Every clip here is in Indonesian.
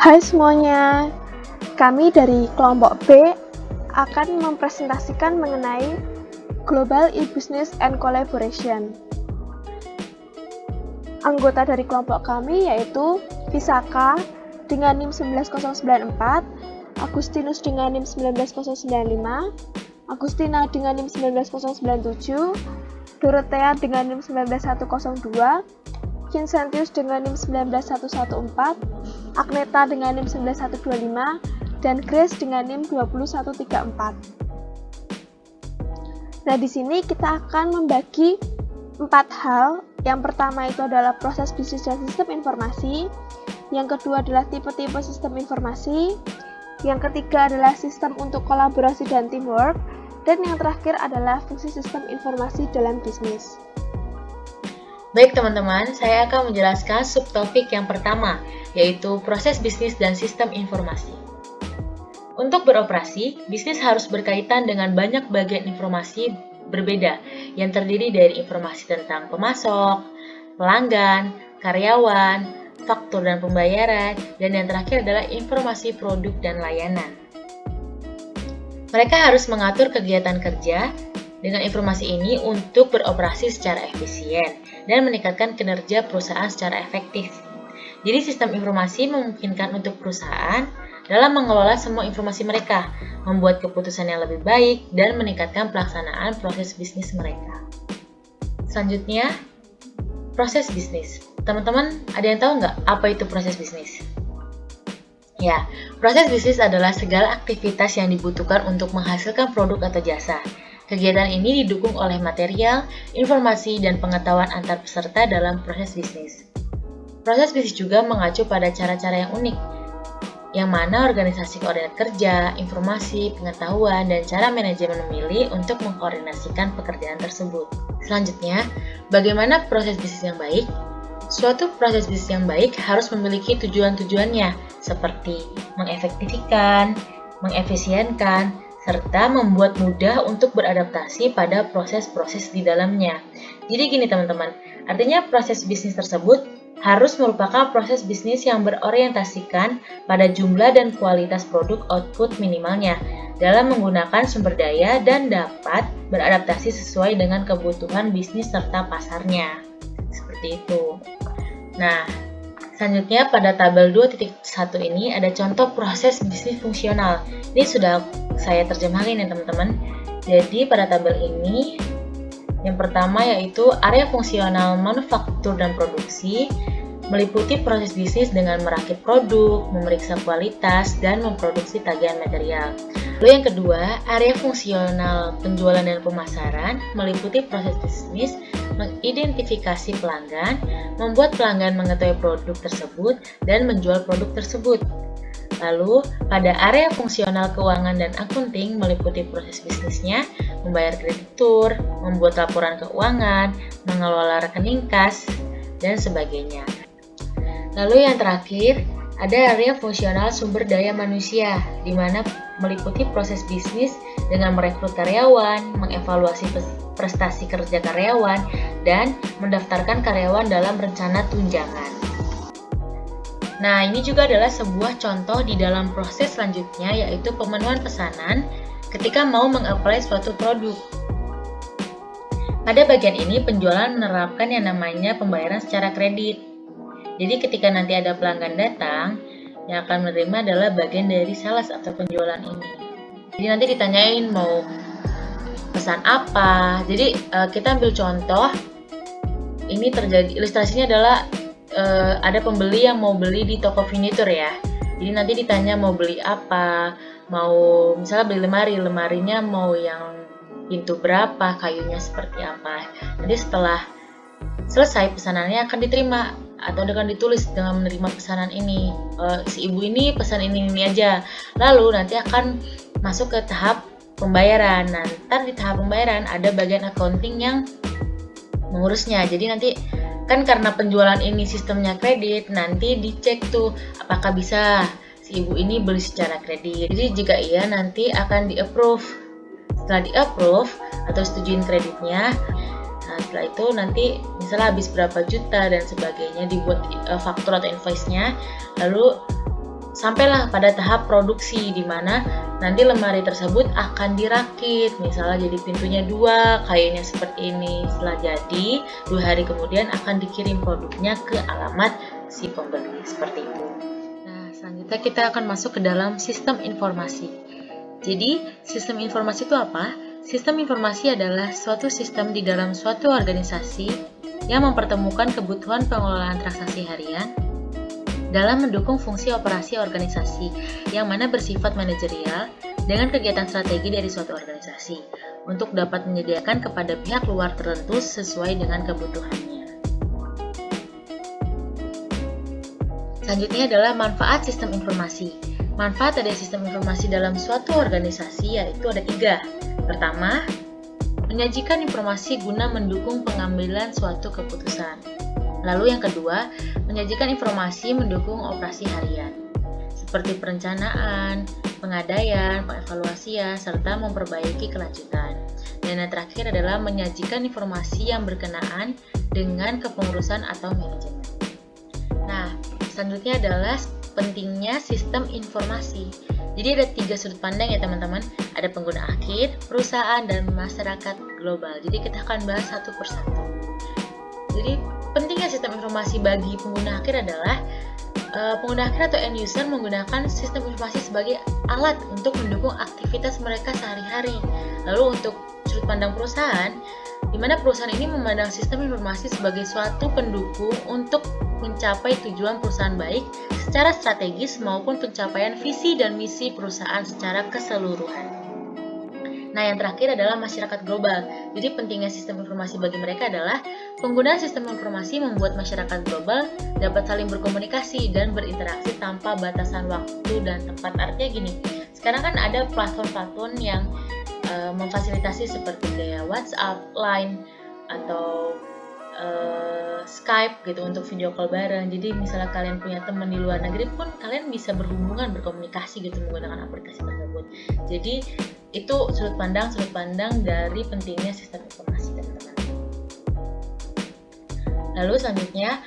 Hai semuanya, kami dari kelompok B akan mempresentasikan mengenai Global E-Business and Collaboration. Anggota dari kelompok kami yaitu Visaka dengan NIM 19094, Agustinus dengan NIM 19095, Agustina dengan NIM 19097, Dorothea dengan NIM 19102, Vincentius dengan NIM 19114, Agneta dengan NIM 9125, dan Grace dengan NIM 2134. Nah, di sini kita akan membagi 4 hal. Yang pertama itu adalah proses bisnis dan sistem informasi. Yang kedua adalah tipe-tipe sistem informasi. Yang ketiga adalah sistem untuk kolaborasi dan teamwork. Dan yang terakhir adalah fungsi sistem informasi dalam bisnis. Baik teman-teman, saya akan menjelaskan subtopik yang pertama, yaitu proses bisnis dan sistem informasi. Untuk beroperasi, bisnis harus berkaitan dengan banyak bagian informasi berbeda, yang terdiri dari informasi tentang pemasok, pelanggan, karyawan, faktur dan pembayaran, dan yang terakhir adalah informasi produk dan layanan. Mereka harus mengatur kegiatan kerja dengan informasi ini untuk beroperasi secara efisien dan meningkatkan kinerja perusahaan secara efektif. Jadi sistem informasi memungkinkan untuk perusahaan dalam mengelola semua informasi mereka, membuat keputusan yang lebih baik, dan meningkatkan pelaksanaan proses bisnis mereka. Selanjutnya, proses bisnis. Teman-teman, ada yang tahu nggak apa itu proses bisnis? Ya, proses bisnis adalah segala aktivitas yang dibutuhkan untuk menghasilkan produk atau jasa. Kegiatan ini didukung oleh material, informasi, dan pengetahuan antar peserta dalam proses bisnis. Proses bisnis juga mengacu pada cara-cara yang unik, yang mana organisasi koordinat kerja, informasi, pengetahuan, dan cara manajemen memilih untuk mengkoordinasikan pekerjaan tersebut. Selanjutnya, bagaimana proses bisnis yang baik? Suatu proses bisnis yang baik harus memiliki tujuan-tujuannya, seperti mengefektifkan, mengefisienkan, serta membuat mudah untuk beradaptasi pada proses-proses di dalamnya. Jadi gini teman-teman, artinya proses bisnis tersebut harus merupakan proses bisnis yang berorientasikan pada jumlah dan kualitas produk output minimalnya dalam menggunakan sumber daya dan dapat beradaptasi sesuai dengan kebutuhan bisnis serta pasarnya. Seperti itu. Nah, selanjutnya pada tabel 2.1 ini ada contoh proses bisnis fungsional. Ini sudah saya terjemahin ya teman-teman. Jadi pada tabel ini yang pertama yaitu area fungsional manufaktur dan produksi, meliputi proses bisnis dengan merakit produk, memeriksa kualitas, dan memproduksi tagihan material. Lalu yang kedua, area fungsional penjualan dan pemasaran, meliputi proses bisnis mengidentifikasi pelanggan, membuat pelanggan mengetahui produk tersebut, dan menjual produk tersebut. Lalu, pada area fungsional keuangan dan akunting meliputi proses bisnisnya, membayar kreditur, membuat laporan keuangan, mengelola rekening kas, dan sebagainya. Lalu yang terakhir, ada area fungsional sumber daya manusia, di mana meliputi proses bisnis dengan merekrut karyawan, mengevaluasi prestasi kerja karyawan, dan mendaftarkan karyawan dalam rencana tunjangan. Nah, ini juga adalah sebuah contoh di dalam proses selanjutnya, yaitu pemenuhan pesanan ketika mau meng-apply suatu produk. Pada bagian ini, penjualan menerapkan yang namanya pembayaran secara kredit. Jadi, ketika nanti ada pelanggan datang, yang akan menerima adalah bagian dari sales atau penjualan ini. Jadi, nanti ditanyain mau pesan apa. Jadi, kita ambil contoh. Ini terjadi, ilustrasinya adalah ada pembeli yang mau beli di toko furnitur ya. Jadi nanti ditanya mau beli apa, mau misalnya beli lemari, lemarinya mau yang pintu berapa, kayunya seperti apa. Nanti setelah selesai pesanannya akan diterima atau akan ditulis dengan menerima pesanan ini. Si ibu ini pesan ini aja. Lalu nanti akan masuk ke tahap pembayaran. Nah, ntar di tahap pembayaran ada bagian accounting yang mengurusnya. Jadi nanti kan karena penjualan ini sistemnya kredit, nanti dicek tuh apakah bisa si ibu ini beli secara kredit. Jadi jika iya nanti akan di-approve. Setelah di-approve atau setujuin kreditnya, Nah, setelah itu nanti misalnya habis berapa juta dan sebagainya dibuat faktur atau invoice-nya, lalu sampailah pada tahap produksi di mana nanti lemari tersebut akan dirakit, misalnya jadi pintunya 2, kayunya seperti ini. Setelah jadi, 2 hari kemudian akan dikirim produknya ke alamat si pembeli, seperti itu. Nah, selanjutnya kita akan masuk ke dalam sistem informasi. Jadi, sistem informasi itu apa? Sistem informasi adalah suatu sistem di dalam suatu organisasi yang mempertemukan kebutuhan pengelolaan transaksi harian dalam mendukung fungsi operasi organisasi yang mana bersifat manajerial dengan kegiatan strategi dari suatu organisasi untuk dapat menyediakan kepada pihak luar tertentu sesuai dengan kebutuhannya. Selanjutnya adalah manfaat sistem informasi. Manfaat dari sistem informasi dalam suatu organisasi yaitu ada 3. Pertama, menyajikan informasi guna mendukung pengambilan suatu keputusan. Lalu yang kedua, menyajikan informasi mendukung operasi harian, seperti perencanaan, pengadaian, pengevaluasian, serta memperbaiki kelanjutan. Dan yang terakhir adalah menyajikan informasi yang berkenaan dengan kepengurusan atau manajemen. Nah, selanjutnya adalah pentingnya sistem informasi. Jadi ada 3 sudut pandang ya teman-teman. Ada pengguna akhir, perusahaan, dan masyarakat global. Jadi kita akan bahas satu persatu. Jadi pentingnya sistem informasi bagi pengguna akhir adalah pengguna akhir atau end user menggunakan sistem informasi sebagai alat untuk mendukung aktivitas mereka sehari-hari. Lalu untuk sudut pandang perusahaan, di mana perusahaan ini memandang sistem informasi sebagai suatu pendukung untuk mencapai tujuan perusahaan baik secara strategis maupun pencapaian visi dan misi perusahaan secara keseluruhan. Nah, yang terakhir adalah masyarakat global. Jadi pentingnya sistem informasi bagi mereka adalah penggunaan sistem informasi membuat masyarakat global dapat saling berkomunikasi dan berinteraksi tanpa batasan waktu dan tempat. Artinya gini, sekarang kan ada platform-platform yang memfasilitasi seperti kayak WhatsApp, Line, atau Skype gitu untuk video call bareng. Jadi misalnya kalian punya teman di luar negeri pun kalian bisa berhubungan, berkomunikasi gitu menggunakan aplikasi tersebut. Jadi itu sudut pandang dari pentingnya sistem informasi teman-teman. Lalu selanjutnya,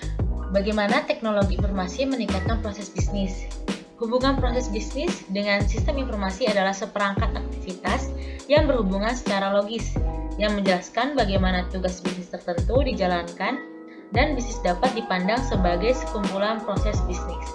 bagaimana teknologi informasi meningkatkan proses bisnis? Hubungan proses bisnis dengan sistem informasi adalah seperangkat aktivitas yang berhubungan secara logis, yang menjelaskan bagaimana tugas bisnis tertentu dijalankan dan bisnis dapat dipandang sebagai sekumpulan proses bisnis.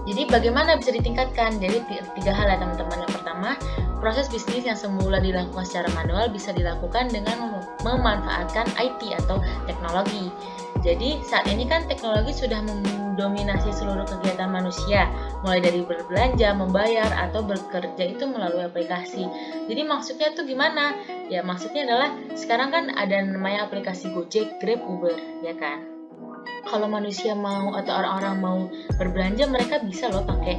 Jadi bagaimana bisa ditingkatkan? Jadi 3 hal ya teman-teman. Yang pertama, proses bisnis yang semula dilakukan secara manual bisa dilakukan dengan memanfaatkan IT atau teknologi. Jadi saat ini kan teknologi sudah mendominasi seluruh kegiatan manusia, mulai dari berbelanja, membayar, atau bekerja itu melalui aplikasi. Jadi maksudnya tuh gimana? Ya maksudnya adalah sekarang kan ada namanya aplikasi Gojek, Grab, Uber, ya kan? Kalau manusia mau atau orang-orang mau berbelanja, mereka bisa loh pakai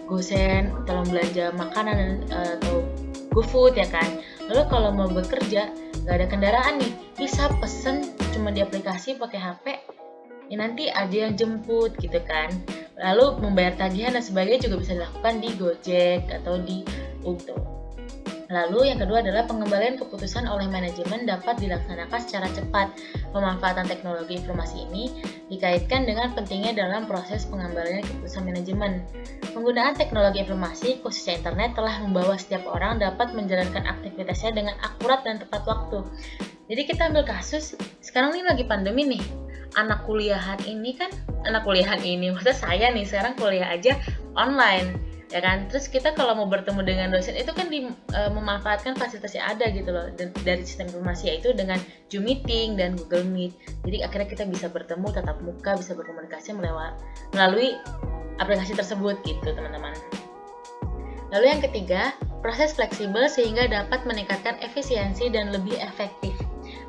GoSend, tolong belanja makanan atau GoFood ya kan. Lalu kalau mau bekerja, nggak ada kendaraan nih, bisa pesen cuma di aplikasi pakai HP, ya nanti ada yang jemput gitu kan. Lalu membayar tagihan dan sebagainya juga bisa dilakukan di Gojek atau di Uber. Lalu yang kedua adalah pengembalian keputusan oleh manajemen dapat dilaksanakan secara cepat. Pemanfaatan teknologi informasi ini dikaitkan dengan pentingnya dalam proses pengembalian keputusan manajemen. Penggunaan teknologi informasi, khususnya internet, telah membawa setiap orang dapat menjalankan aktivitasnya dengan akurat dan tepat waktu. Jadi kita ambil kasus, sekarang ini lagi pandemi nih, anak kuliahan ini, maksudnya saya nih sekarang kuliah aja online, ya kan. Terus kita kalau mau bertemu dengan dosen itu kan memanfaatkan fasilitas yang ada gitu loh dari sistem informasi, yaitu dengan Zoom Meeting dan Google Meet. Jadi akhirnya kita bisa bertemu tatap muka, bisa berkomunikasi melalui aplikasi tersebut gitu teman-teman. Lalu yang ketiga, proses fleksibel sehingga dapat meningkatkan efisiensi dan lebih efektif.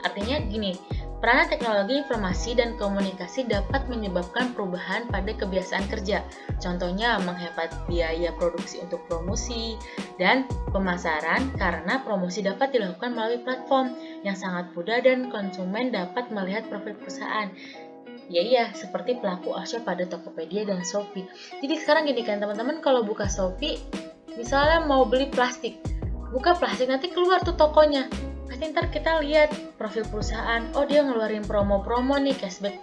Artinya gini, peranan teknologi informasi dan komunikasi dapat menyebabkan perubahan pada kebiasaan kerja. Contohnya menghemat biaya produksi untuk promosi dan pemasaran karena promosi dapat dilakukan melalui platform yang sangat mudah dan konsumen dapat melihat profil perusahaan. Ya, seperti pelaku Asia pada Tokopedia dan Shopee. Jadi sekarang gini kan teman-teman, kalau buka Shopee, misalnya mau beli plastik, buka plastik nanti keluar tuh tokonya. Pasti nanti ntar kita lihat profil perusahaan, oh dia ngeluarin promo-promo nih, cashback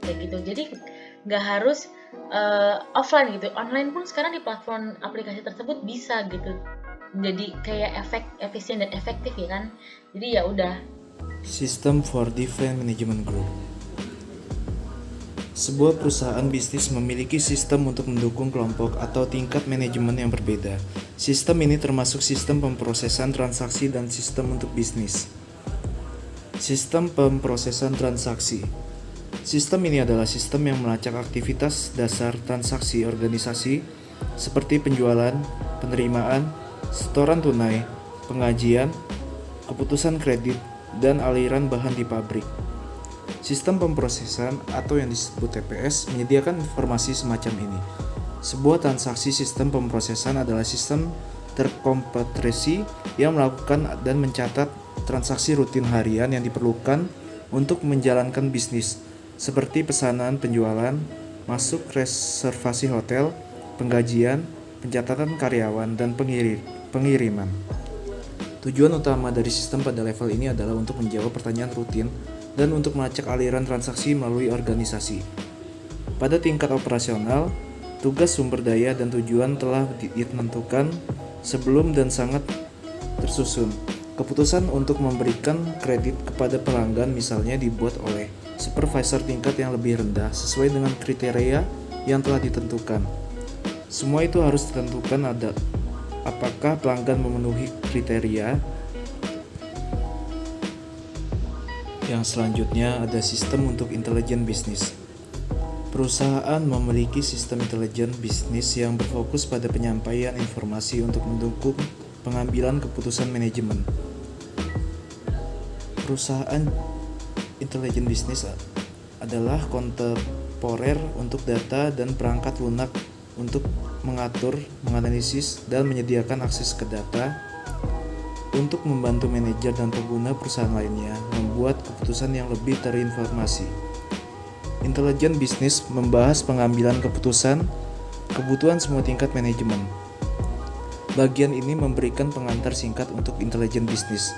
kayak gitu. Jadi nggak harus offline gitu, online pun sekarang di platform aplikasi tersebut bisa gitu. Jadi kayak efisien dan efektif ya kan. Jadi ya udah. System for Different Management Group. Sebuah perusahaan bisnis memiliki sistem untuk mendukung kelompok atau tingkat manajemen yang berbeda. Sistem ini termasuk sistem pemrosesan transaksi dan sistem untuk bisnis. Sistem pemrosesan transaksi. Sistem ini adalah sistem yang melacak aktivitas dasar transaksi organisasi seperti penjualan, penerimaan, setoran tunai, pengajian, keputusan kredit, dan aliran bahan di pabrik. Sistem pemrosesan atau yang disebut TPS menyediakan informasi semacam ini. Sebuah transaksi sistem pemrosesan adalah sistem terkomputerasi yang melakukan dan mencatat transaksi rutin harian yang diperlukan untuk menjalankan bisnis, seperti pesanan penjualan, masuk reservasi hotel, penggajian, pencatatan karyawan, dan pengiriman. Tujuan utama dari sistem pada level ini adalah untuk menjawab pertanyaan rutin dan untuk melacak aliran transaksi melalui organisasi. Pada tingkat operasional, tugas, sumber daya, dan tujuan telah ditentukan sebelum dan sangat tersusun. Keputusan untuk memberikan kredit kepada pelanggan misalnya dibuat oleh supervisor tingkat yang lebih rendah sesuai dengan kriteria yang telah ditentukan. Semua itu harus ditentukan apakah pelanggan memenuhi kriteria. Yang selanjutnya ada sistem untuk intelijen bisnis. Perusahaan memiliki sistem intelijen bisnis yang berfokus pada penyampaian informasi untuk mendukung pengambilan keputusan manajemen. Perusahaan intelijen bisnis adalah kontemporer untuk data dan perangkat lunak untuk mengatur, menganalisis, dan menyediakan akses ke data untuk membantu manajer dan pengguna perusahaan lainnya membuat keputusan yang lebih terinformasi. Intelijen bisnis membahas pengambilan keputusan, kebutuhan semua tingkat manajemen. Bagian ini memberikan pengantar singkat untuk intelijen bisnis.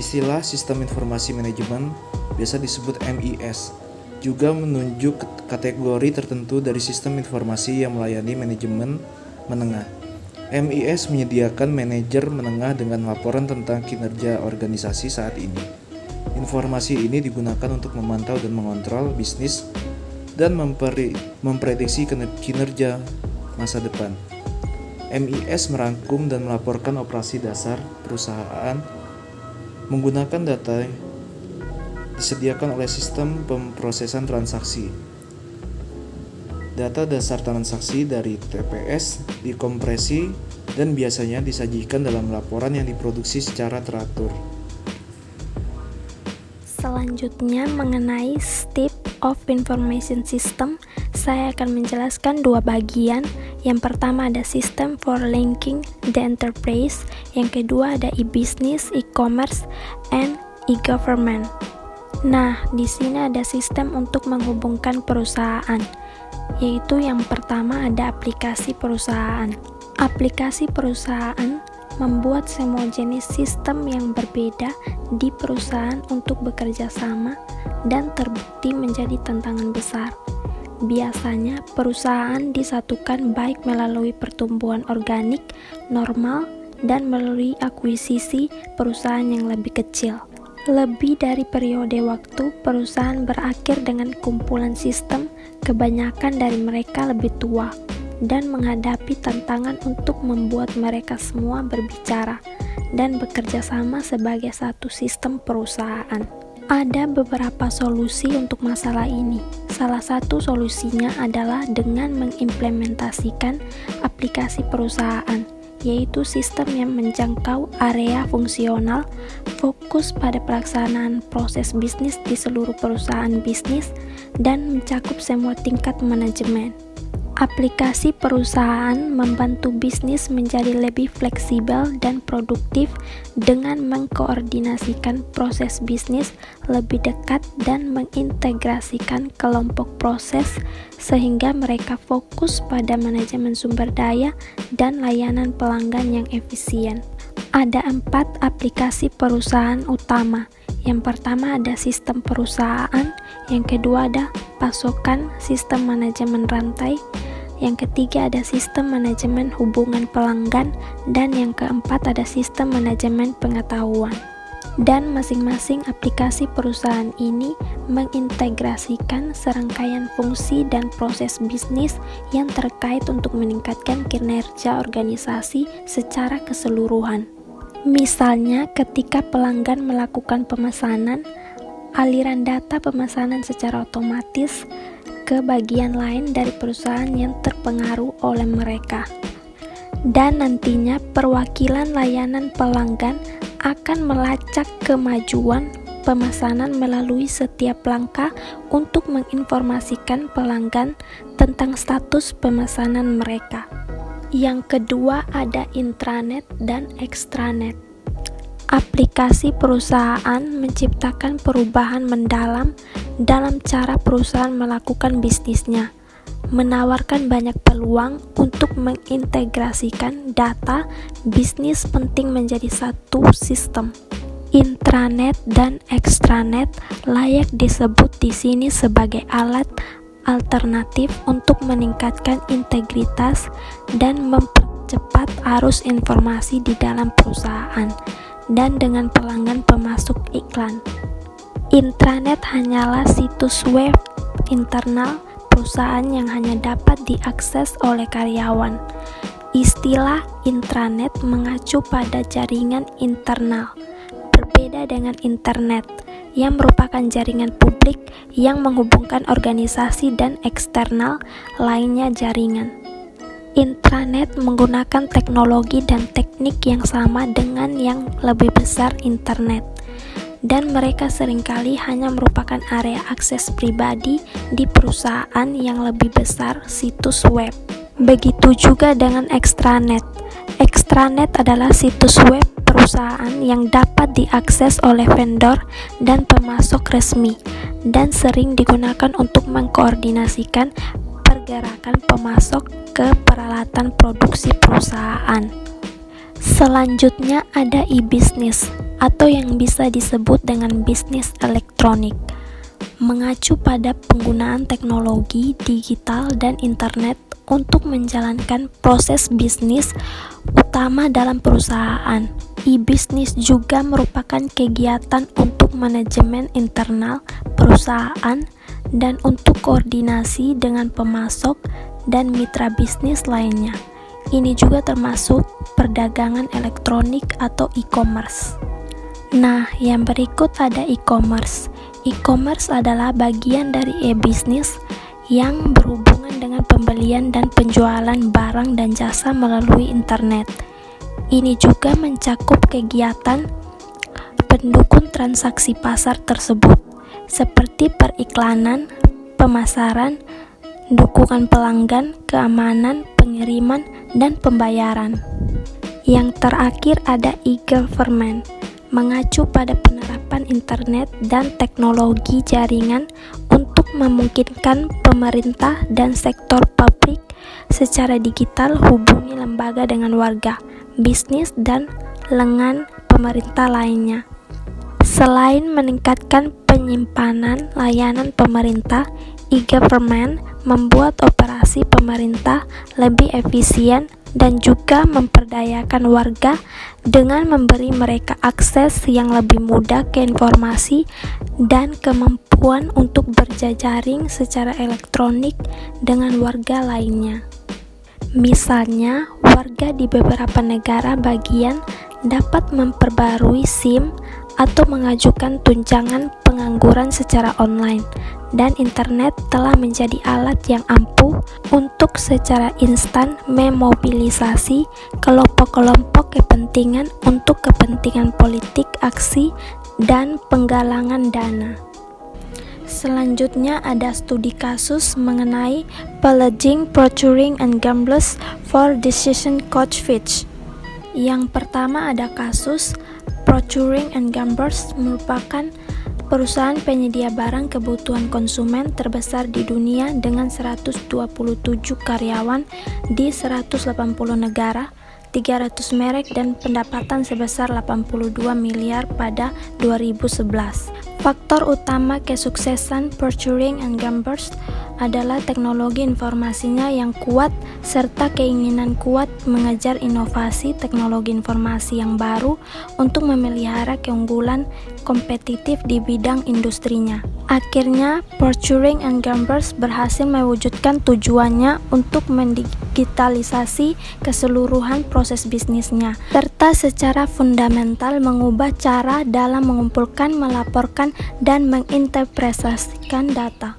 Istilah sistem informasi manajemen, biasa disebut MIS, juga menunjuk kategori tertentu dari sistem informasi yang melayani manajemen menengah. MIS menyediakan manajer menengah dengan laporan tentang kinerja organisasi saat ini. Informasi ini digunakan untuk memantau dan mengontrol bisnis dan memprediksi kinerja masa depan. MIS merangkum dan melaporkan operasi dasar perusahaan menggunakan data disediakan oleh sistem pemrosesan transaksi. Data dasar transaksi dari TPS dikompresi dan biasanya disajikan dalam laporan yang diproduksi secara teratur. Selanjutnya mengenai State of Information System, saya akan menjelaskan dua bagian. Yang pertama ada System for Linking the Enterprise, yang kedua ada e-business, e-commerce, and e-government. Nah, di sini ada sistem untuk menghubungkan perusahaan, yaitu yang pertama ada aplikasi perusahaan. Aplikasi perusahaan membuat semua jenis sistem yang berbeda di perusahaan untuk bekerja sama dan terbukti menjadi tantangan besar. Biasanya perusahaan disatukan baik melalui pertumbuhan organik, normal, dan melalui akuisisi perusahaan yang lebih kecil. Lebih dari periode waktu, perusahaan berakhir dengan kumpulan sistem, kebanyakan dari mereka lebih tua, dan menghadapi tantangan untuk membuat mereka semua berbicara dan bekerja sama sebagai satu sistem perusahaan. Ada beberapa solusi untuk masalah ini. Salah satu solusinya adalah dengan mengimplementasikan aplikasi perusahaan, yaitu sistem yang menjangkau area fungsional, fokus pada pelaksanaan proses bisnis di seluruh perusahaan bisnis, dan mencakup semua tingkat manajemen. Aplikasi perusahaan membantu bisnis menjadi lebih fleksibel dan produktif dengan mengkoordinasikan proses bisnis lebih dekat dan mengintegrasikan kelompok proses sehingga mereka fokus pada manajemen sumber daya dan layanan pelanggan yang efisien. Ada 4 aplikasi perusahaan utama. Yang pertama ada sistem perusahaan, yang kedua ada pasokan, sistem manajemen rantai, yang ketiga ada sistem manajemen hubungan pelanggan, dan yang keempat ada sistem manajemen pengetahuan. Dan masing-masing aplikasi perusahaan ini mengintegrasikan serangkaian fungsi dan proses bisnis yang terkait untuk meningkatkan kinerja organisasi secara keseluruhan. Misalnya, ketika pelanggan melakukan pemesanan, aliran data pemesanan secara otomatis ke bagian lain dari perusahaan yang terpengaruh oleh mereka. Dan nantinya perwakilan layanan pelanggan akan melacak kemajuan pemesanan melalui setiap langkah untuk menginformasikan pelanggan tentang status pemesanan mereka. Yang kedua ada intranet dan extranet. Aplikasi perusahaan menciptakan perubahan mendalam dalam cara perusahaan melakukan bisnisnya, menawarkan banyak peluang untuk mengintegrasikan data bisnis penting menjadi satu sistem. Intranet dan extranet layak disebut di sini sebagai alat alternatif untuk meningkatkan integritas dan mempercepat arus informasi di dalam perusahaan dan dengan pelanggan pemasok iklan. Intranet hanyalah situs web internal perusahaan yang hanya dapat diakses oleh karyawan. Istilah intranet mengacu pada jaringan internal, berbeda dengan internet yang merupakan jaringan publik yang menghubungkan organisasi dan eksternal lainnya jaringan. Intranet menggunakan teknologi dan teknik yang sama dengan yang lebih besar internet, dan mereka seringkali hanya merupakan area akses pribadi di perusahaan yang lebih besar situs web. Begitu juga dengan extranet. Extranet adalah situs web perusahaan yang dapat diakses oleh vendor dan pemasok resmi dan sering digunakan untuk mengkoordinasikan pergerakan pemasok ke peralatan produksi perusahaan. Selanjutnya ada e-business atau yang bisa disebut dengan bisnis elektronik, mengacu pada penggunaan teknologi digital dan internet untuk menjalankan proses bisnis utama dalam perusahaan. E-business juga merupakan kegiatan untuk manajemen internal perusahaan dan untuk koordinasi dengan pemasok dan mitra bisnis lainnya. Ini juga termasuk perdagangan elektronik atau e-commerce. Nah, yang berikut ada e-commerce. E-commerce adalah bagian dari e-business yang berhubungan dengan pembelian dan penjualan barang dan jasa melalui internet. Ini juga mencakup kegiatan pendukung transaksi pasar tersebut, seperti periklanan, pemasaran, dukungan pelanggan, keamanan, pengiriman, dan pembayaran. Yang terakhir ada e-government, mengacu pada penerapan internet dan teknologi jaringan untuk memungkinkan pemerintah dan sektor publik secara digital hubungi lembaga dengan warga, bisnis, dan lengan pemerintah lainnya. Selain meningkatkan penyimpanan layanan pemerintah, e-government membuat operasi pemerintah lebih efisien dan juga memperdayakan warga dengan memberi mereka akses yang lebih mudah ke informasi dan kemampuan untuk berjejaring secara elektronik dengan warga lainnya. Misalnya, warga di beberapa negara bagian dapat memperbarui SIM atau mengajukan tunjangan pengangguran secara online, dan internet telah menjadi alat yang ampuh untuk secara instan memobilisasi kelompok-kelompok kepentingan untuk kepentingan politik, aksi, dan penggalangan dana. Selanjutnya ada studi kasus mengenai pledging, procuring, and gambles for decision coach Fitch. Yang pertama ada kasus Procuring and Gamblers merupakan perusahaan penyedia barang kebutuhan konsumen terbesar di dunia dengan 127 karyawan di 180 negara, 300 merek dan pendapatan sebesar 82 miliar pada 2011. Faktor utama kesuksesan Procter & Gamble adalah teknologi informasinya yang kuat serta keinginan kuat mengejar inovasi teknologi informasi yang baru untuk memelihara keunggulan kompetitif di bidang industrinya. Akhirnya, Procter & Gamble berhasil mewujudkan tujuannya untuk mendigitalisasi keseluruhan proses bisnisnya, serta secara fundamental mengubah cara dalam mengumpulkan, melaporkan, dan menginterpretasikan data.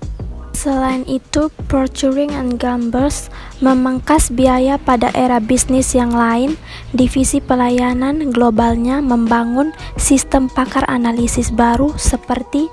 Selain itu, Procter & Gamble memangkas biaya pada era bisnis yang lain. Divisi pelayanan globalnya membangun sistem pakar analisis baru seperti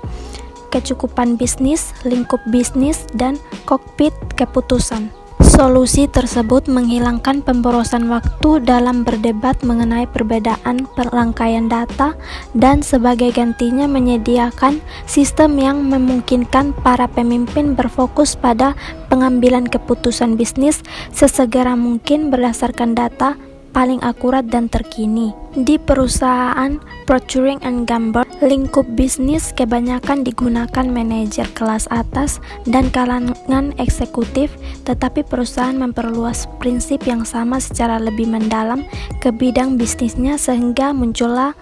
kecukupan bisnis, lingkup bisnis, dan kokpit keputusan. Solusi tersebut menghilangkan pemborosan waktu dalam berdebat mengenai perbedaan rangkaian data dan sebagai gantinya menyediakan sistem yang memungkinkan para pemimpin berfokus pada pengambilan keputusan bisnis sesegera mungkin berdasarkan data paling akurat dan terkini. Di perusahaan Procter & Gamble, lingkup bisnis kebanyakan digunakan manajer kelas atas dan kalangan eksekutif, tetapi perusahaan memperluas prinsip yang sama secara lebih mendalam ke bidang bisnisnya sehingga muncullah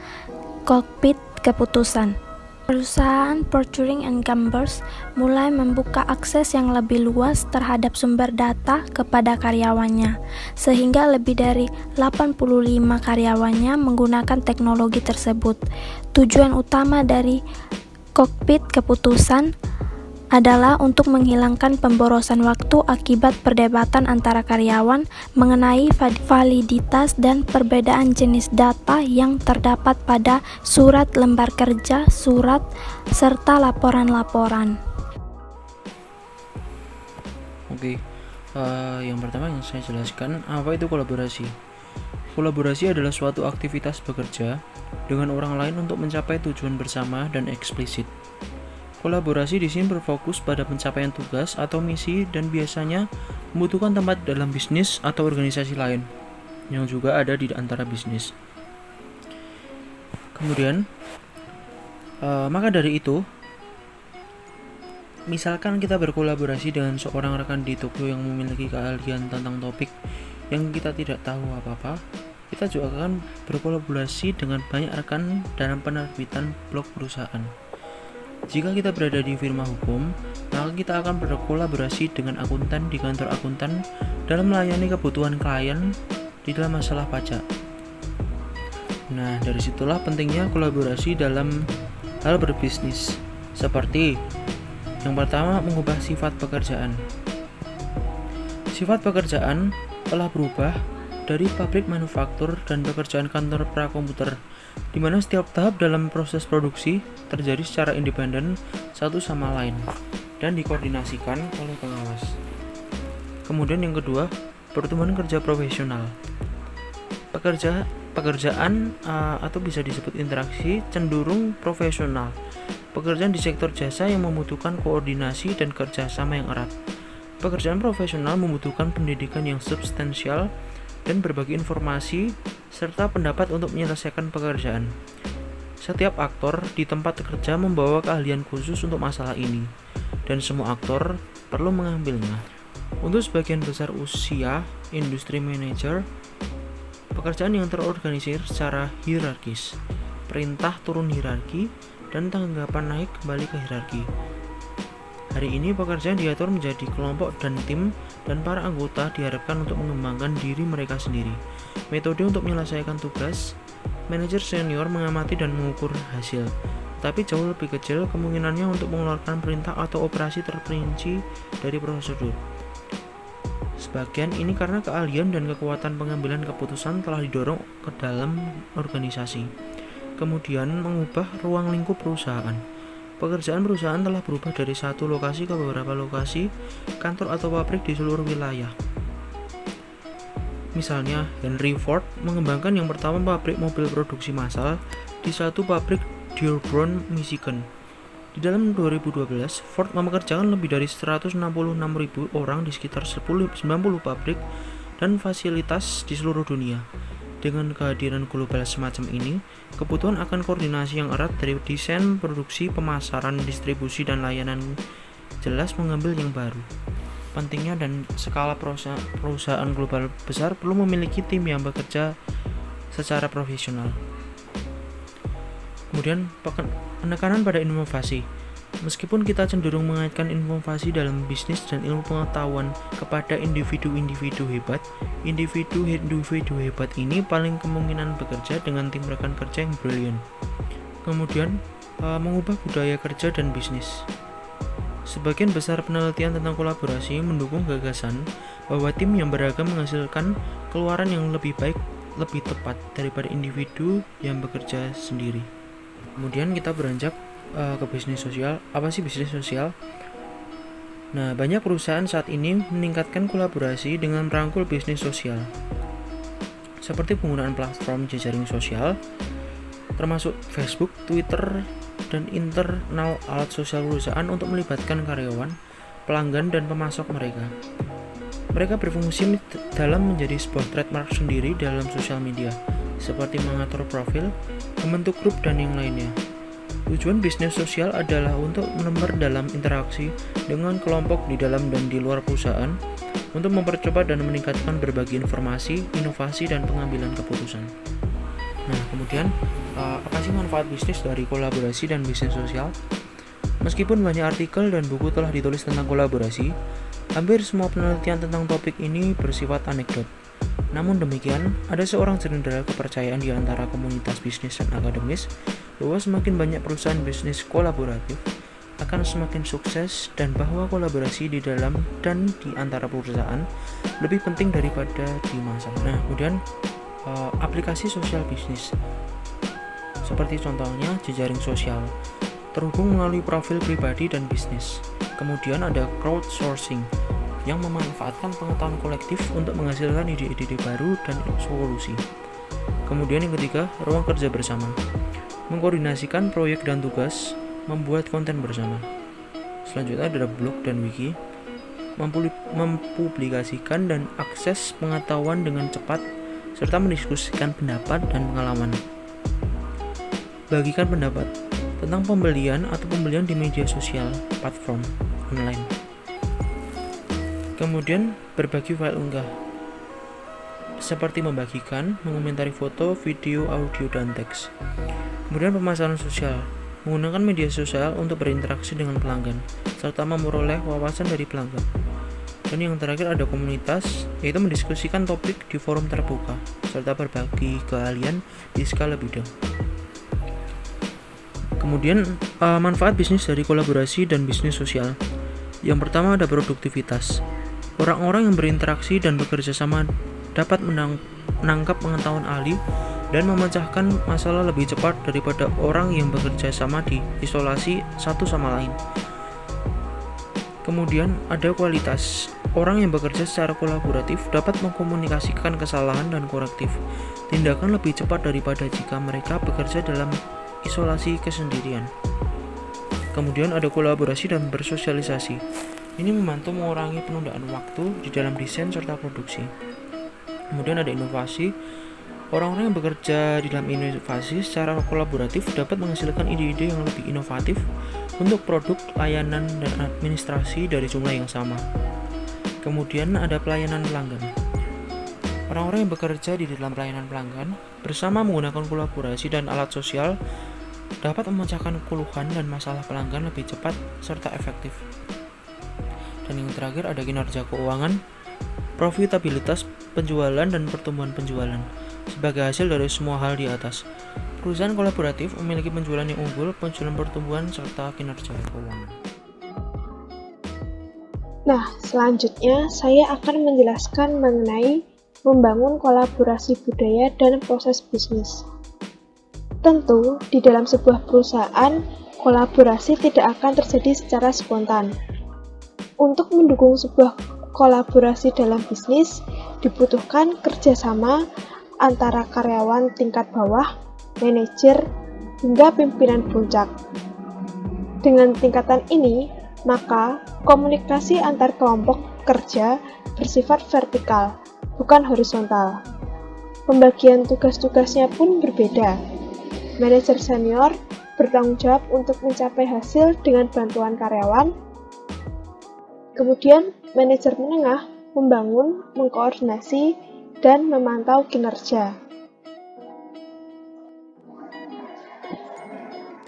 kokpit keputusan. Perusahaan Procter & Gamble mulai membuka akses yang lebih luas terhadap sumber data kepada karyawannya, sehingga lebih dari 85 karyawannya menggunakan teknologi tersebut. Tujuan utama dari kokpit keputusan adalah untuk menghilangkan pemborosan waktu akibat perdebatan antara karyawan mengenai validitas dan perbedaan jenis data yang terdapat pada surat lembar kerja, surat, serta laporan-laporan. Oke, yang pertama yang saya jelaskan, apa itu kolaborasi? Kolaborasi adalah suatu aktivitas bekerja dengan orang lain untuk mencapai tujuan bersama dan eksplisit. Kolaborasi di sini berfokus pada pencapaian tugas atau misi dan biasanya membutuhkan tempat dalam bisnis atau organisasi lain yang juga ada di antara bisnis. Kemudian, maka dari itu, misalkan kita berkolaborasi dengan seorang rekan di toko yang memiliki keahlian tentang topik yang kita tidak tahu apa-apa, kita juga akan berkolaborasi dengan banyak rekan dalam penerbitan blog perusahaan. Jika kita berada di firma hukum, maka kita akan berkolaborasi dengan akuntan di kantor akuntan dalam melayani kebutuhan klien di dalam masalah pajak. Nah, dari situlah pentingnya kolaborasi dalam hal berbisnis. Seperti yang pertama, mengubah sifat pekerjaan. Sifat pekerjaan telah berubah dari pabrik manufaktur dan pekerjaan kantor prakomputer, di mana setiap tahap dalam proses produksi terjadi secara independen satu sama lain dan dikoordinasikan oleh pengawas. Kemudian yang kedua, pertemuan kerja profesional. Pekerjaan atau bisa disebut interaksi cenderung profesional. Pekerjaan di sektor jasa yang membutuhkan koordinasi dan kerjasama yang erat. Pekerjaan profesional membutuhkan pendidikan yang substansial dan berbagi informasi serta pendapat untuk menyelesaikan pekerjaan. Setiap aktor di tempat kerja membawa keahlian khusus untuk masalah ini, dan semua aktor perlu mengambilnya. Untuk sebagian besar usia industri manajer, pekerjaan yang terorganisir secara hierarkis, perintah turun hierarki, dan tanggapan naik kembali ke hierarki. Hari ini pekerjaan diatur menjadi kelompok dan tim, dan para anggota diharapkan untuk mengembangkan diri mereka sendiri. Metode untuk menyelesaikan tugas, manajer senior mengamati dan mengukur hasil, tapi jauh lebih kecil kemungkinannya untuk mengeluarkan perintah atau operasi terperinci dari prosedur. Sebagian ini karena keahlian dan kekuatan pengambilan keputusan telah didorong ke dalam organisasi. Kemudian mengubah ruang lingkup perusahaan. Pekerjaan perusahaan telah berubah dari satu lokasi ke beberapa lokasi, kantor atau pabrik di seluruh wilayah. Misalnya, Henry Ford mengembangkan yang pertama pabrik mobil produksi massal di satu pabrik Dearborn, Michigan. Di dalam 2012, Ford mempekerjakan lebih dari 166.000 orang di sekitar 90 pabrik dan fasilitas di seluruh dunia. Dengan kehadiran global semacam ini, kebutuhan akan koordinasi yang erat dari desain, produksi, pemasaran, distribusi, dan layanan jelas mengambil yang baru. Pentingnya dan skala perusahaan global besar perlu memiliki tim yang bekerja secara profesional. Kemudian penekanan pada inovasi. Meskipun kita cenderung mengaitkan inovasi dalam bisnis dan ilmu pengetahuan kepada individu-individu hebat ini paling kemungkinan bekerja dengan tim rekan kerja yang brilian. Kemudian, mengubah budaya kerja dan bisnis. Sebagian besar penelitian tentang kolaborasi mendukung gagasan bahwa tim yang beragam menghasilkan keluaran yang lebih baik, lebih tepat daripada individu yang bekerja sendiri. Kemudian kita beranjak ke bisnis sosial. Apa sih bisnis sosial? Nah, banyak perusahaan saat ini meningkatkan kolaborasi dengan merangkul bisnis sosial, seperti penggunaan platform jejaring sosial, termasuk Facebook, Twitter, dan internal alat sosial perusahaan untuk melibatkan karyawan, pelanggan, dan pemasok mereka. Mereka berfungsi dalam menjadi sebuah trademark sendiri dalam sosial media, seperti mengatur profil, membentuk grup, dan yang lainnya. Tujuan bisnis sosial adalah untuk memperdalam interaksi dengan kelompok di dalam dan di luar perusahaan untuk mempercepat dan meningkatkan berbagi informasi, inovasi, dan pengambilan keputusan. Nah, kemudian apa sih manfaat bisnis dari kolaborasi dan bisnis sosial? Meskipun banyak artikel dan buku telah ditulis tentang kolaborasi, hampir semua penelitian tentang topik ini bersifat anekdot. Namun demikian, ada seorang jenderal kepercayaan di antara komunitas bisnis dan akademis bahwa semakin banyak perusahaan bisnis kolaboratif akan semakin sukses dan bahwa kolaborasi di dalam dan di antara perusahaan lebih penting daripada di masa. Nah, kemudian aplikasi sosial bisnis. Seperti contohnya jejaring sosial, terhubung melalui profil pribadi dan bisnis. Kemudian ada crowdsourcing, yang memanfaatkan pengetahuan kolektif untuk menghasilkan ide-ide baru dan solusi. Kemudian yang ketiga, ruang kerja bersama. Mengkoordinasikan proyek dan tugas, membuat konten bersama. Selanjutnya ada blog dan wiki, mempublikasikan dan akses pengetahuan dengan cepat, serta mendiskusikan pendapat dan pengalaman. Bagikan pendapat tentang pembelian atau pembelian di media sosial, platform online. Kemudian berbagi file unggah, seperti membagikan, mengomentari foto, video, audio, dan teks. Kemudian pemasaran sosial, menggunakan media sosial untuk berinteraksi dengan pelanggan, serta memperoleh wawasan dari pelanggan. Dan yang terakhir ada komunitas, yaitu mendiskusikan topik di forum terbuka, serta berbagi keahlian di skala bidang. Kemudian manfaat bisnis dari kolaborasi dan bisnis sosial. Yang pertama ada produktivitas. Orang-orang yang berinteraksi dan bekerja sama dapat menangkap pengetahuan ahli dan memecahkan masalah lebih cepat daripada orang yang bekerja sama di isolasi satu sama lain. Kemudian ada kualitas. Orang yang bekerja secara kolaboratif dapat mengkomunikasikan kesalahan dan korektif tindakan lebih cepat daripada jika mereka bekerja dalam isolasi kesendirian. Kemudian ada kolaborasi dan bersosialisasi. Ini membantu mengurangi penundaan waktu di dalam desain serta produksi. Kemudian ada inovasi. Orang-orang yang bekerja di dalam inovasi secara kolaboratif dapat menghasilkan ide-ide yang lebih inovatif untuk produk, layanan, dan administrasi dari jumlah yang sama. Kemudian ada pelayanan pelanggan. Orang-orang yang bekerja di dalam pelayanan pelanggan bersama menggunakan kolaborasi dan alat sosial dapat memecahkan keluhan dan masalah pelanggan lebih cepat serta efektif. Dan yang terakhir ada kinerja keuangan, profitabilitas penjualan dan pertumbuhan penjualan. Sebagai hasil dari semua hal di atas, perusahaan kolaboratif memiliki penjualan yang unggul, penjualan pertumbuhan, serta kinerja keuangan. Nah, selanjutnya saya akan menjelaskan mengenai membangun kolaborasi budaya dan proses bisnis. Tentu, di dalam sebuah perusahaan, kolaborasi tidak akan terjadi secara spontan. Untuk mendukung sebuah kolaborasi dalam bisnis, dibutuhkan kerjasama antara karyawan tingkat bawah, manajer, hingga pimpinan puncak. Dengan tingkatan ini, maka komunikasi antar kelompok kerja bersifat vertikal, bukan horizontal. Pembagian tugas-tugasnya pun berbeda. Manajer senior bertanggung jawab untuk mencapai hasil dengan bantuan karyawan. Kemudian, manajer menengah membangun, mengkoordinasi, dan memantau kinerja.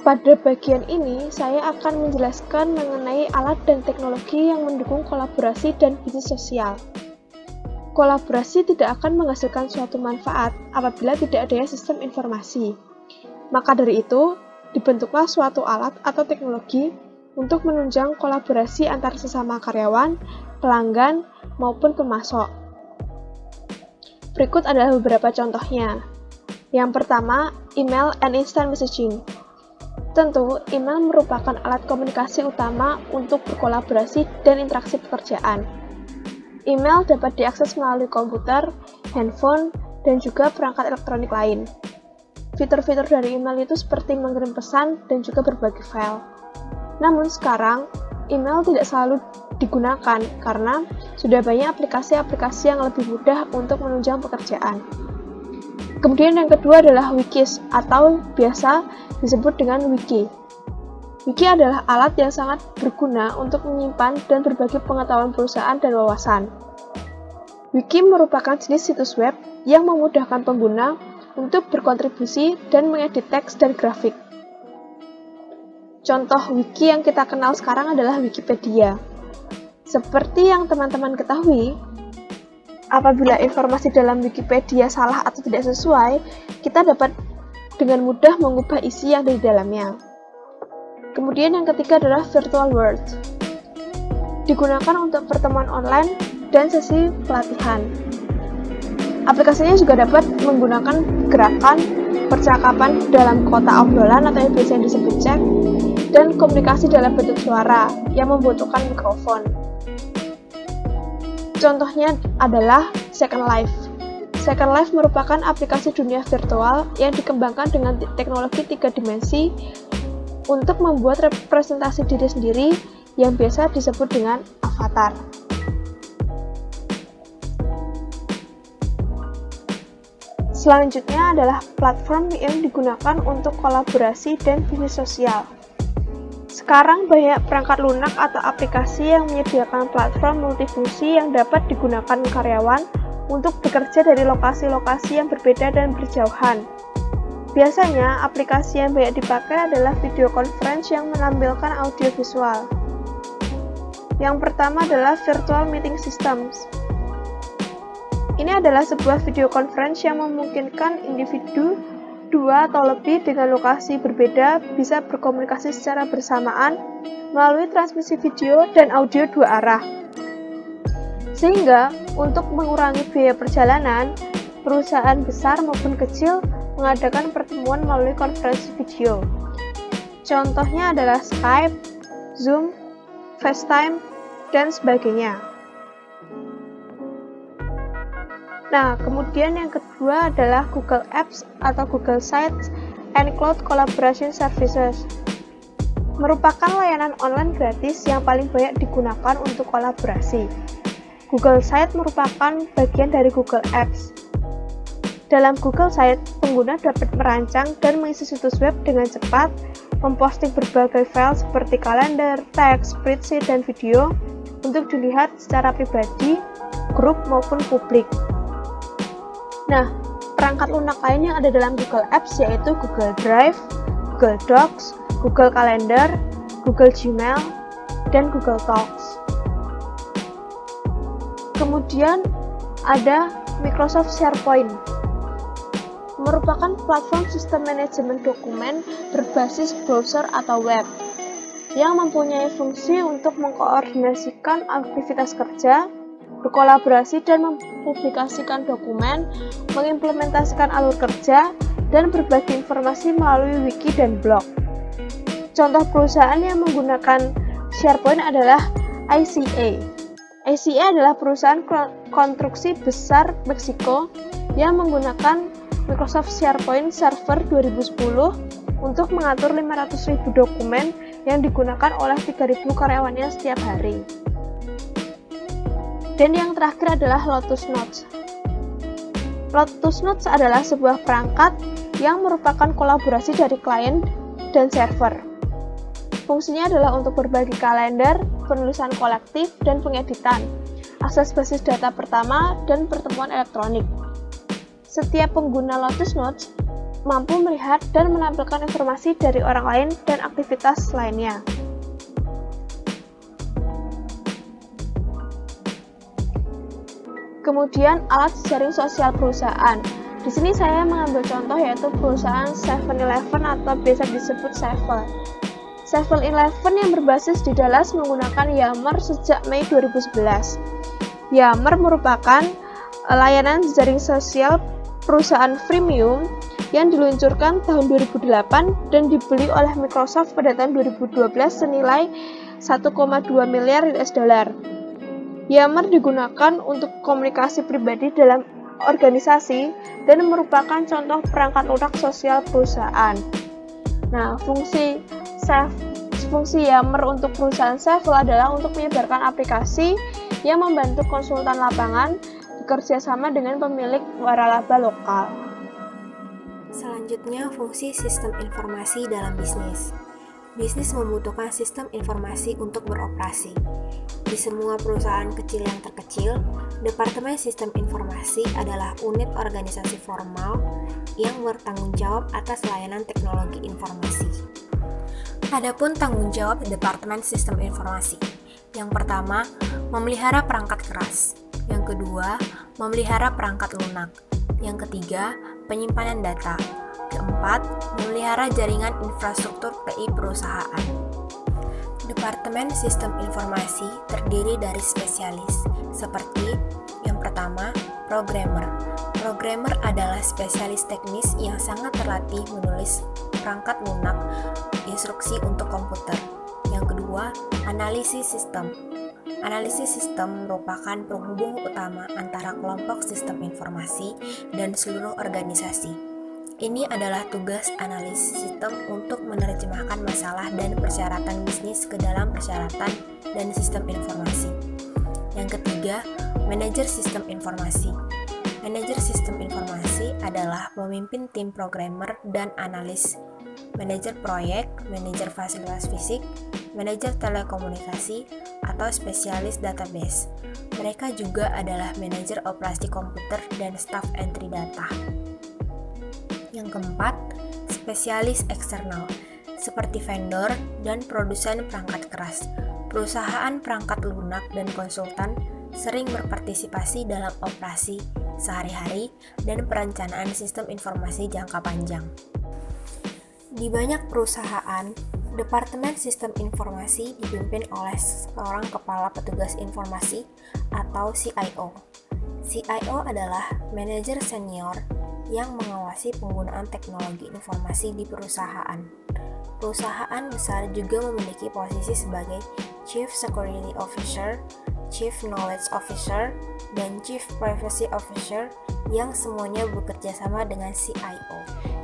Pada bagian ini, saya akan menjelaskan mengenai alat dan teknologi yang mendukung kolaborasi dan bisnis sosial. Kolaborasi tidak akan menghasilkan suatu manfaat apabila tidak adanya sistem informasi. Maka dari itu, dibentuklah suatu alat atau teknologi untuk menunjang kolaborasi antar sesama karyawan, pelanggan, maupun pemasok. Berikut adalah beberapa contohnya. Yang pertama, email and instant messaging. Tentu, email merupakan alat komunikasi utama untuk berkolaborasi dan interaksi pekerjaan. Email dapat diakses melalui komputer, handphone, dan juga perangkat elektronik lain. Fitur-fitur dari email itu seperti mengirim pesan dan juga berbagi file. Namun sekarang, email tidak selalu digunakan karena sudah banyak aplikasi-aplikasi yang lebih mudah untuk menunjang pekerjaan. Kemudian yang kedua adalah wikis atau biasa disebut dengan wiki. Wiki adalah alat yang sangat berguna untuk menyimpan dan berbagi pengetahuan perusahaan dan wawasan. Wiki merupakan jenis situs web yang memudahkan pengguna untuk berkontribusi dan mengedit teks dan grafik. Contoh wiki yang kita kenal sekarang adalah Wikipedia. Seperti yang teman-teman ketahui, apabila informasi dalam Wikipedia salah atau tidak sesuai, kita dapat dengan mudah mengubah isi yang ada di dalamnya. Kemudian yang ketiga adalah virtual world. Digunakan untuk pertemuan online dan sesi pelatihan. Aplikasinya juga dapat menggunakan gerakan, percakapan dalam kotak obrolan atau yang biasa disebut chat, dan komunikasi dalam bentuk suara yang membutuhkan mikrofon. Contohnya adalah Second Life. Second Life merupakan aplikasi dunia virtual yang dikembangkan dengan teknologi 3 dimensi untuk membuat representasi diri sendiri yang biasa disebut dengan avatar. Selanjutnya adalah platform yang digunakan untuk kolaborasi dan bisnis sosial. Sekarang banyak perangkat lunak atau aplikasi yang menyediakan platform multifungsi yang dapat digunakan karyawan untuk bekerja dari lokasi-lokasi yang berbeda dan berjauhan. Biasanya, aplikasi yang banyak dipakai adalah video conference yang menampilkan audio visual. Yang pertama adalah Virtual Meeting Systems. Ini adalah sebuah video conference yang memungkinkan individu 2 atau lebih dengan lokasi berbeda bisa berkomunikasi secara bersamaan melalui transmisi video dan audio 2 arah. Sehingga, untuk mengurangi biaya perjalanan, perusahaan besar maupun kecil mengadakan pertemuan melalui konferensi video. Contohnya adalah Skype, Zoom, FaceTime, dan sebagainya. Nah, kemudian yang kedua adalah Google Apps atau Google Sites and Cloud Collaboration Services. Merupakan layanan online gratis yang paling banyak digunakan untuk kolaborasi. Google Sites merupakan bagian dari Google Apps. Dalam Google Sites, pengguna dapat merancang dan mengisi situs web dengan cepat, memposting berbagai file seperti kalender, teks, spreadsheet, dan video untuk dilihat secara pribadi, grup, maupun publik. Nah, perangkat lunak lain yang ada dalam Google Apps yaitu Google Drive, Google Docs, Google Calendar, Google Gmail, dan Google Talks. Kemudian ada Microsoft SharePoint. Merupakan platform sistem manajemen dokumen berbasis browser atau web yang mempunyai fungsi untuk mengkoordinasikan aktivitas kerja, berkolaborasi dan mempublikasikan dokumen, mengimplementasikan alur kerja, dan berbagi informasi melalui wiki dan blog. Contoh perusahaan yang menggunakan SharePoint adalah ICA. ICA adalah perusahaan konstruksi besar Meksiko yang menggunakan Microsoft SharePoint Server 2010 untuk mengatur 500.000 dokumen yang digunakan oleh 3.000 karyawannya setiap hari. Dan yang terakhir adalah Lotus Notes. Lotus Notes adalah sebuah perangkat yang merupakan kolaborasi dari klien dan server. Fungsinya adalah untuk berbagi kalender, penulisan kolektif, dan pengeditan, akses basis data pertama, dan pertemuan elektronik. Setiap pengguna Lotus Notes mampu melihat dan menampilkan informasi dari orang lain dan aktivitas lainnya. Kemudian alat jejaring sosial perusahaan. Di sini saya mengambil contoh yaitu perusahaan 7-Eleven atau biasa disebut Sevel. 7-Eleven yang berbasis di Dallas menggunakan Yammer sejak Mei 2011. Yammer merupakan layanan jejaring sosial perusahaan freemium yang diluncurkan tahun 2008 dan dibeli oleh Microsoft pada tahun 2012 senilai 1,2 miliar US dollar. Yammer digunakan untuk komunikasi pribadi dalam organisasi dan merupakan contoh perangkat lunak sosial perusahaan. Nah, fungsi Yammer untuk perusahaan Sevel adalah untuk menyebarkan aplikasi yang membantu konsultan lapangan bekerja sama dengan pemilik waralaba lokal. Selanjutnya, fungsi sistem informasi dalam bisnis. Bisnis membutuhkan sistem informasi untuk beroperasi. Di semua perusahaan kecil yang terkecil, Departemen Sistem Informasi adalah unit organisasi formal yang bertanggung jawab atas layanan teknologi informasi. Adapun tanggung jawab Departemen Sistem Informasi. Yang pertama, memelihara perangkat keras. Yang kedua, memelihara perangkat lunak. Yang ketiga, penyimpanan data. Keempat, memelihara jaringan infrastruktur TI perusahaan. Departemen Sistem Informasi terdiri dari spesialis, seperti yang pertama, programmer. Programmer adalah spesialis teknis yang sangat terlatih menulis perangkat lunak instruksi untuk komputer. Yang kedua, analisis sistem. Analisis sistem merupakan penghubung utama antara kelompok sistem informasi dan seluruh organisasi. Ini adalah tugas analis sistem untuk menerjemahkan masalah dan persyaratan bisnis ke dalam persyaratan dan sistem informasi. Yang ketiga, manajer sistem informasi. Manajer sistem informasi adalah pemimpin tim programmer dan analis, manajer proyek, manajer fasilitas fisik, manajer telekomunikasi, atau spesialis database. Mereka juga adalah manajer operasi komputer dan staff entry data. Yang keempat, spesialis eksternal, seperti vendor dan produsen perangkat keras. Perusahaan perangkat lunak dan konsultan sering berpartisipasi dalam operasi sehari-hari dan perencanaan sistem informasi jangka panjang. Di banyak perusahaan, Departemen Sistem Informasi dipimpin oleh seorang kepala petugas informasi atau CIO. CIO adalah manajer senior yang mengawasi penggunaan teknologi informasi di perusahaan. Perusahaan besar juga memiliki posisi sebagai Chief Security Officer, Chief Knowledge Officer, dan Chief Privacy Officer yang semuanya bekerja sama dengan CIO.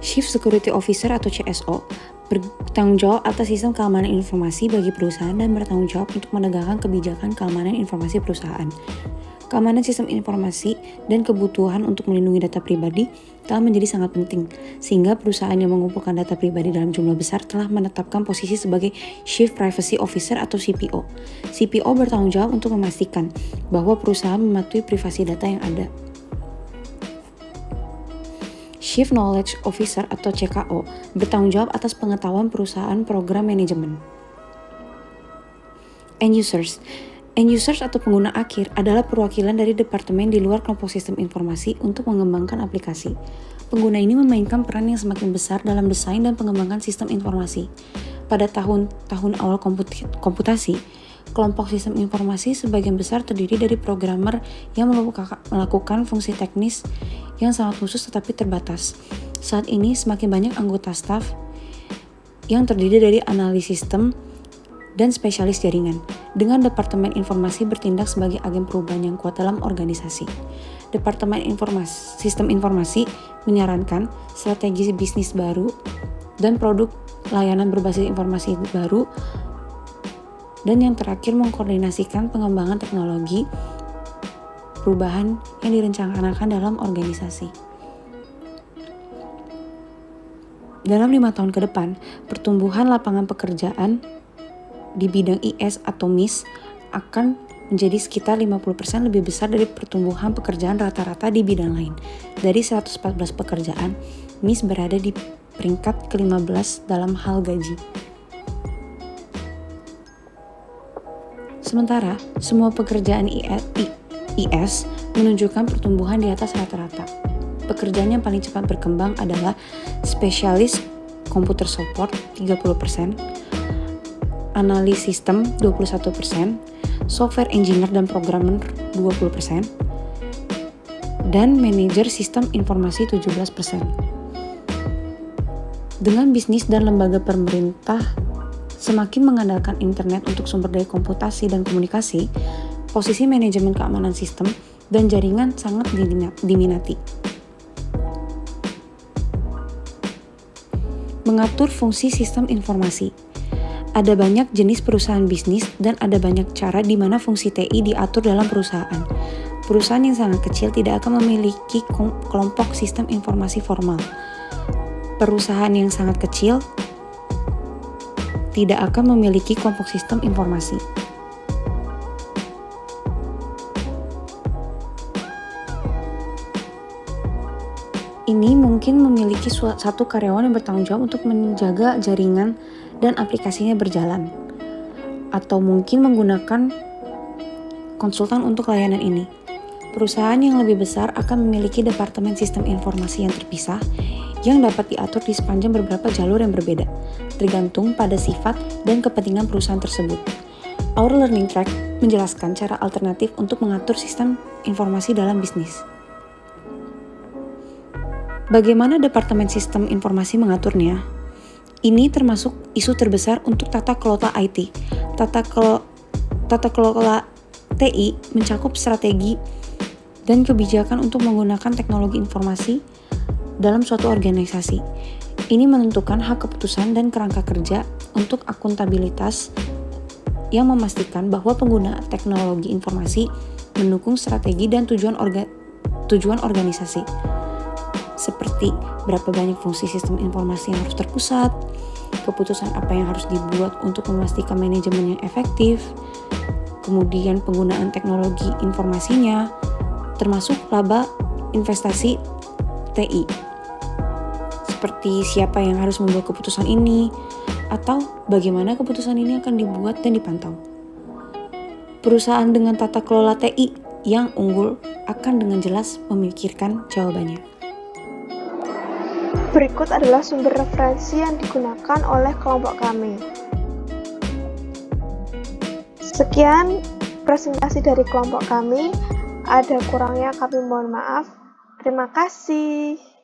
Chief Security Officer atau CSO bertanggung jawab atas sistem keamanan informasi bagi perusahaan dan bertanggung jawab untuk menegakkan kebijakan keamanan informasi perusahaan. Keamanan sistem informasi dan kebutuhan untuk melindungi data pribadi telah menjadi sangat penting, sehingga perusahaan yang mengumpulkan data pribadi dalam jumlah besar telah menetapkan posisi sebagai Chief Privacy Officer atau CPO. CPO bertanggung jawab untuk memastikan bahwa perusahaan mematuhi privasi data yang ada. Chief Knowledge Officer atau CKO bertanggung jawab atas pengetahuan perusahaan program manajemen. End users atau pengguna akhir adalah perwakilan dari departemen di luar kelompok sistem informasi untuk mengembangkan aplikasi. Pengguna ini memainkan peran yang semakin besar dalam desain dan pengembangan sistem informasi. Pada tahun awal komputasi, kelompok sistem informasi sebagian besar terdiri dari programmer yang melakukan fungsi teknis yang sangat khusus tetapi terbatas. Saat ini semakin banyak anggota staf yang terdiri dari analis sistem dan spesialis jaringan, dengan Departemen Informasi bertindak sebagai agen perubahan yang kuat dalam organisasi. Departemen Sistem Informasi menyarankan strategi bisnis baru dan produk layanan berbasis informasi baru, dan yang terakhir mengkoordinasikan pengembangan teknologi perubahan yang direncanakan dalam organisasi. Dalam 5 tahun ke depan, pertumbuhan lapangan pekerjaan di bidang IS atau MIS akan menjadi sekitar 50% lebih besar dari pertumbuhan pekerjaan rata-rata di bidang lain. Dari 114 pekerjaan, MIS berada di peringkat ke-15 dalam hal gaji. Sementara, semua pekerjaan IS menunjukkan pertumbuhan di atas rata-rata. Pekerjaan yang paling cepat berkembang adalah spesialis komputer support 30%, analis sistem 21%, software engineer dan programmer 20%, dan manajer sistem informasi 17%. Dengan bisnis dan lembaga pemerintah semakin mengandalkan internet untuk sumber daya komputasi dan komunikasi, posisi manajemen keamanan sistem dan jaringan sangat diminati. Mengatur fungsi sistem informasi. Ada banyak jenis perusahaan bisnis dan ada banyak cara di mana fungsi TI diatur dalam perusahaan. Perusahaan yang sangat kecil tidak akan memiliki kelompok sistem informasi formal. Perusahaan yang sangat kecil tidak akan memiliki kelompok sistem informasi. Ini mungkin memiliki satu karyawan yang bertanggung jawab untuk menjaga jaringan dan aplikasinya berjalan, atau mungkin menggunakan konsultan untuk layanan ini. Perusahaan yang lebih besar akan memiliki departemen sistem informasi yang terpisah yang dapat diatur di sepanjang beberapa jalur yang berbeda, tergantung pada sifat dan kepentingan perusahaan tersebut. Our Learning Track menjelaskan cara alternatif untuk mengatur sistem informasi dalam bisnis. Bagaimana departemen sistem informasi mengaturnya? Ini termasuk isu terbesar untuk tata kelola IT. Tata kelola TI mencakup strategi dan kebijakan untuk menggunakan teknologi informasi dalam suatu organisasi. Ini menentukan hak keputusan dan kerangka kerja untuk akuntabilitas yang memastikan bahwa penggunaan teknologi informasi mendukung strategi dan tujuan organisasi. Seperti berapa banyak fungsi sistem informasi yang harus terpusat, keputusan apa yang harus dibuat untuk memastikan manajemen yang efektif, kemudian penggunaan teknologi informasinya, termasuk laba investasi TI. Seperti siapa yang harus membuat keputusan ini, atau bagaimana keputusan ini akan dibuat dan dipantau. Perusahaan dengan tata kelola TI yang unggul akan dengan jelas memikirkan jawabannya. Berikut adalah sumber referensi yang digunakan oleh kelompok kami. Sekian presentasi dari kelompok kami. Ada kurangnya kami mohon maaf. Terima kasih.